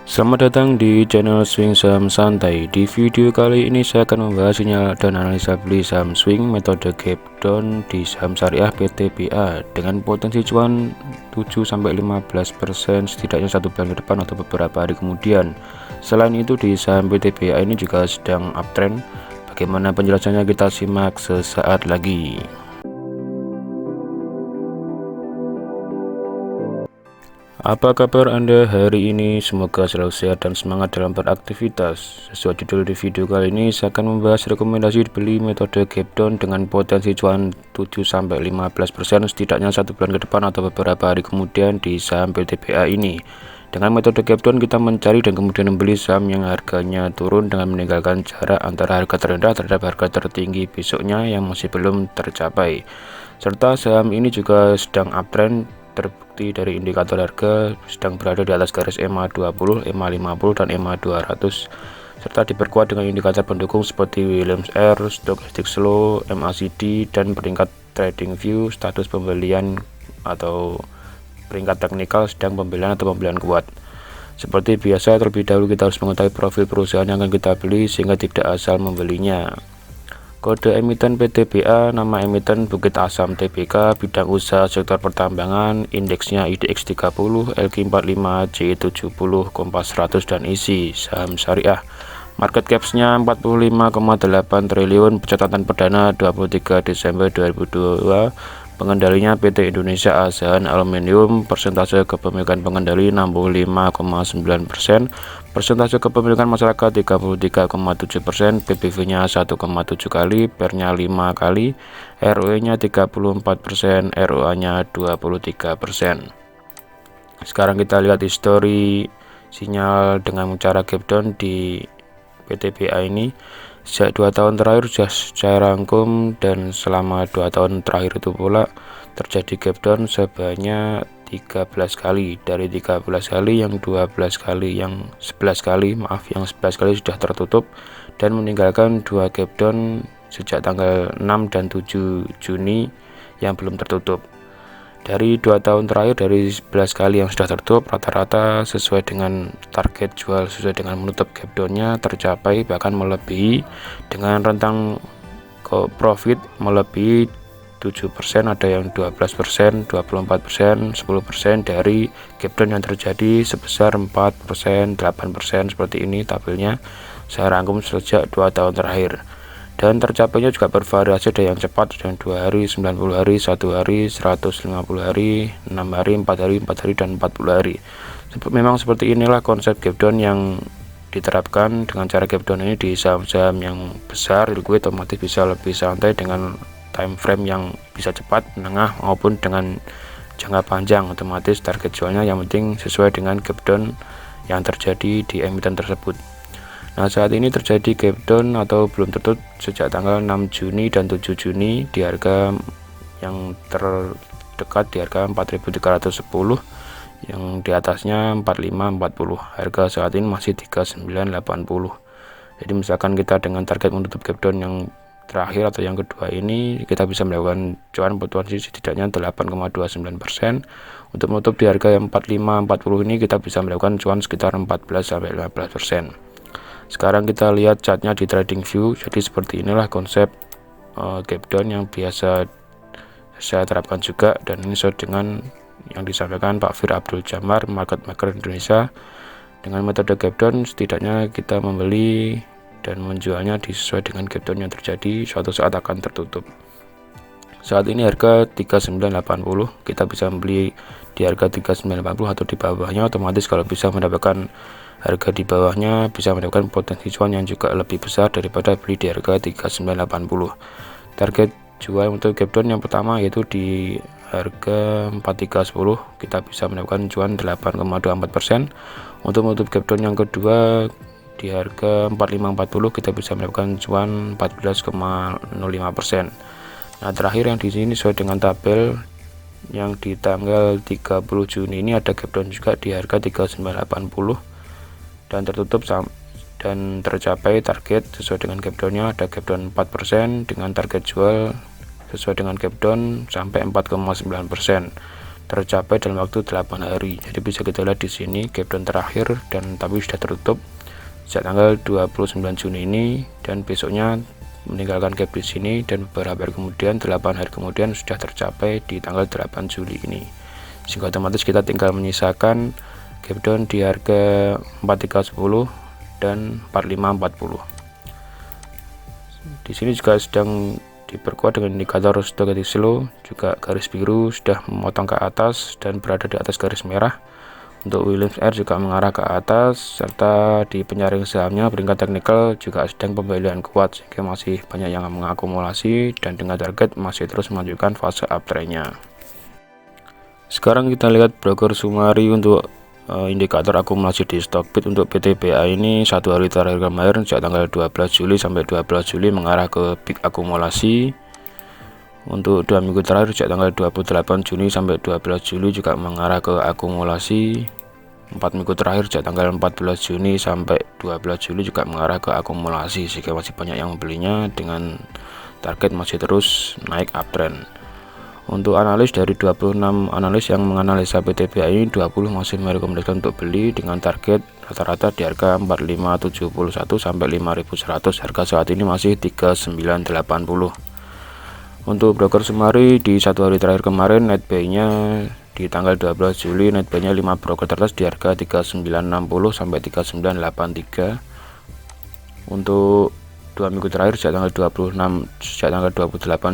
Selamat datang di channel Swing Saham Santai. Di video kali ini saya akan membahas sinyal dan analisa beli saham swing metode gap down di saham syariah PTBA dengan potensi cuan 7-15% setidaknya 1 bulan ke depan atau beberapa hari kemudian. Selain itu di saham PTBA ini juga sedang uptrend. Bagaimana penjelasannya kita simak sesaat lagi. Apa kabar Anda hari ini? Semoga selalu sehat dan semangat dalam beraktivitas. Sesuai judul di video kali ini, saya akan membahas rekomendasi beli metode gap down dengan potensi cuan 7-15% setidaknya 1 bulan ke depan atau beberapa hari kemudian di saham PTBA ini. Dengan metode gap down kita mencari dan kemudian membeli saham yang harganya turun dengan meninggalkan jarak antara harga terendah terhadap harga tertinggi besoknya yang masih belum tercapai. Serta saham ini juga sedang uptrend, terbukti dari indikator harga sedang berada di atas garis EMA 20, EMA 50 dan EMA 200 serta diperkuat dengan indikator pendukung seperti Williams R, Stochastic Slow, MACD dan peringkat Trading View status pembelian atau peringkat teknikal sedang pembelian atau pembelian kuat. Seperti biasa, terlebih dahulu kita harus mengetahui profil perusahaan yang akan kita beli sehingga tidak asal membelinya. Kode emiten PTBA, nama emiten Bukit Asam Tbk, bidang usaha sektor pertambangan, indeksnya IDX 30, LQ45, J70, Kompas 100 dan isi saham syariah. Market capsnya 45,8 triliun, pencatatan perdana 23 Desember 2022. Pengendalinya PT Indonesia ASEAN Aluminium, persentase kepemilikan pengendali 65,9%, persentase kepemilikan masyarakat 33,7%, PBV-nya 1,7 kali, PER-nya 5 kali, ROE-nya 34%, ROA-nya 23%. Sekarang kita lihat histori sinyal dengan cara gap down di PTBA ini. Sejak 2 tahun terakhir sudah saya rangkum dan selama 2 tahun terakhir itu pula terjadi gap down sebanyak 13 kali. Dari 13 kali yang 12 kali yang 11 kali yang 11 kali sudah tertutup dan meninggalkan 2 gap down sejak tanggal 6 dan 7 Juni yang belum tertutup. Dari 2 tahun terakhir, dari 11 kali yang sudah tertutup, rata-rata sesuai dengan target jual, sesuai dengan menutup gap down-nya tercapai bahkan melebihi dengan rentang profit melebihi 7%, ada yang 12%, 24%, 10% dari gap down yang terjadi sebesar 4%, 8% seperti ini tabelnya. Saya rangkum sejak 2 tahun terakhir. Dan tercapainya juga bervariasi, ada yang cepat, ada yang 2 hari, 90 hari, 1 hari, 150 hari, 6 hari, 4 hari, 4 hari, dan 40 hari. Memang seperti inilah konsep gap down yang diterapkan. Dengan cara gap down ini di saham-saham yang besar, liquid, otomatis bisa lebih santai dengan time frame yang bisa cepat, menengah, maupun dengan jangka panjang. Otomatis target jualnya yang penting sesuai dengan gap down yang terjadi di emiten tersebut. Nah, saat ini terjadi gap down atau belum tertutup sejak tanggal 6 Juni dan 7 Juni di harga yang terdekat di harga 4.310, yang di atasnya 4540. Harga saat ini masih 3980. Jadi misalkan kita dengan target menutup gap down yang terakhir atau yang kedua ini, kita bisa melakukan cuan potensi setidaknya 8,29%. Untuk menutup di harga yang 4540 ini kita bisa melakukan cuan sekitar 14-15%. Sekarang kita lihat chartnya di Trading View. Jadi seperti inilah konsep gap down yang biasa saya terapkan juga, dan ini sesuai dengan yang disampaikan Pak Fir Abdul Jamar, market maker Indonesia. Dengan metode gap down setidaknya kita membeli dan menjualnya sesuai dengan gap down yang terjadi, suatu saat akan tertutup. Saat ini harga 3980, kita bisa membeli di harga 3980 atau di bawahnya. Otomatis kalau bisa mendapatkan harga di bawahnya, bisa mendapatkan potensi cuan yang juga lebih besar daripada beli di harga 3980. Target jual untuk gap down yang pertama yaitu di harga 4310, kita bisa mendapatkan cuan 8,24%. Untuk menutup gap down yang kedua di harga 4540, kita bisa mendapatkan cuan 14,05%. Nah, terakhir yang di sini sesuai dengan tabel yang di tanggal 30 Juni ini ada gap down juga di harga 3980 dan tertutup dan tercapai target sesuai dengan gap down-nya. Ada gap down 4% dengan target jual sesuai dengan gap down sampai 4,9%. tercapai dalam waktu 8 hari. Jadi bisa kita lihat di sini gap down terakhir dan tapi sudah tertutup sejak tanggal 29 Juni ini, dan besoknya meninggalkan gap di sini, dan beberapa hari kemudian 8 hari kemudian sudah tercapai di tanggal 8 Juli ini, sehingga otomatis kita tinggal menyisakan gap down di harga 4310 dan 4540. Di sini juga sedang diperkuat dengan indikator stochastic slow, juga garis biru sudah memotong ke atas dan berada di atas garis merah. Untuk Williams R juga mengarah ke atas, serta di penyaring sahamnya peringkat teknikal juga sedang pembelian kuat, sehingga masih banyak yang mengakumulasi dan dengan target masih terus melanjutkan fase uptrendnya. Sekarang kita lihat broker Sumari untuk indikator akumulasi di Stockbit. Untuk PTBA ini 1 hari terakhir kemarin sejak tanggal 12 Juli sampai 12 Juli mengarah ke peak akumulasi. Untuk 2 minggu terakhir sejak tanggal 28 Juni sampai 12 Juli juga mengarah ke akumulasi. 4 minggu terakhir sejak tanggal 14 Juni sampai 12 Juli juga mengarah ke akumulasi, sehingga masih banyak yang membelinya dengan target masih terus naik uptrend. Untuk analis, dari 26 analis yang menganalisa PTBA ini, 20 masih merekomendasikan untuk beli dengan target rata-rata di harga 4571 sampai 5100. Harga saat ini masih 3980. Untuk broker Sumari di 1 hari terakhir kemarin net buy-nya di tanggal 12 Juli net buy-nya 5 broker teratas di harga 3960 sampai 3983. Untuk 2 minggu terakhir sejak tanggal 28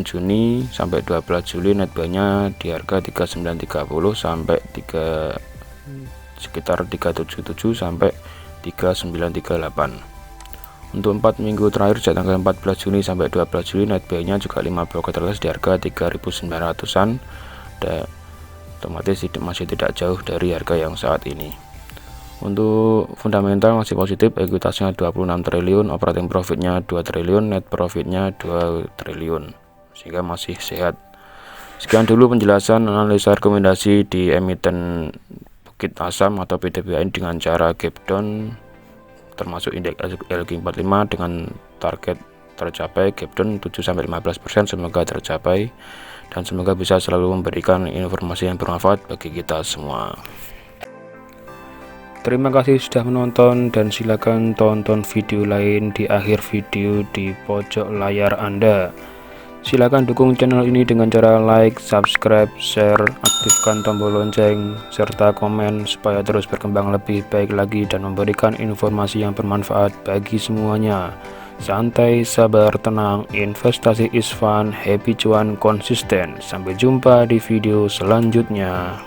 Juni sampai 12 Juli net buy-nya di harga 3930 sampai sekitar 377 sampai 3938. Untuk 4 minggu terakhir sejak tanggal 14 Juni sampai 12 Juli net buy-nya juga 5 broker teratas di harga 3900-an, dan otomatis masih tidak jauh dari harga yang saat ini. Untuk fundamental masih positif, ekuitasnya 26 triliun, operating profitnya 2 triliun, net profitnya 2 triliun, sehingga masih sehat. Sekian dulu penjelasan analisa rekomendasi di emiten Bukit Asam atau PTBA dengan cara gap down, termasuk indeks LQ45 dengan target tercapai gap down 7-15%. Semoga tercapai dan semoga bisa selalu memberikan informasi yang bermanfaat bagi kita semua. Terima kasih sudah menonton, dan silakan tonton video lain di akhir video di pojok layar Anda. Silakan dukung channel ini dengan cara like, subscribe, share, aktifkan tombol lonceng, serta komen supaya terus berkembang lebih baik lagi dan memberikan informasi yang bermanfaat bagi semuanya. Santai, sabar, tenang, investasi is fun, happy cuan konsisten. Sampai jumpa di video selanjutnya.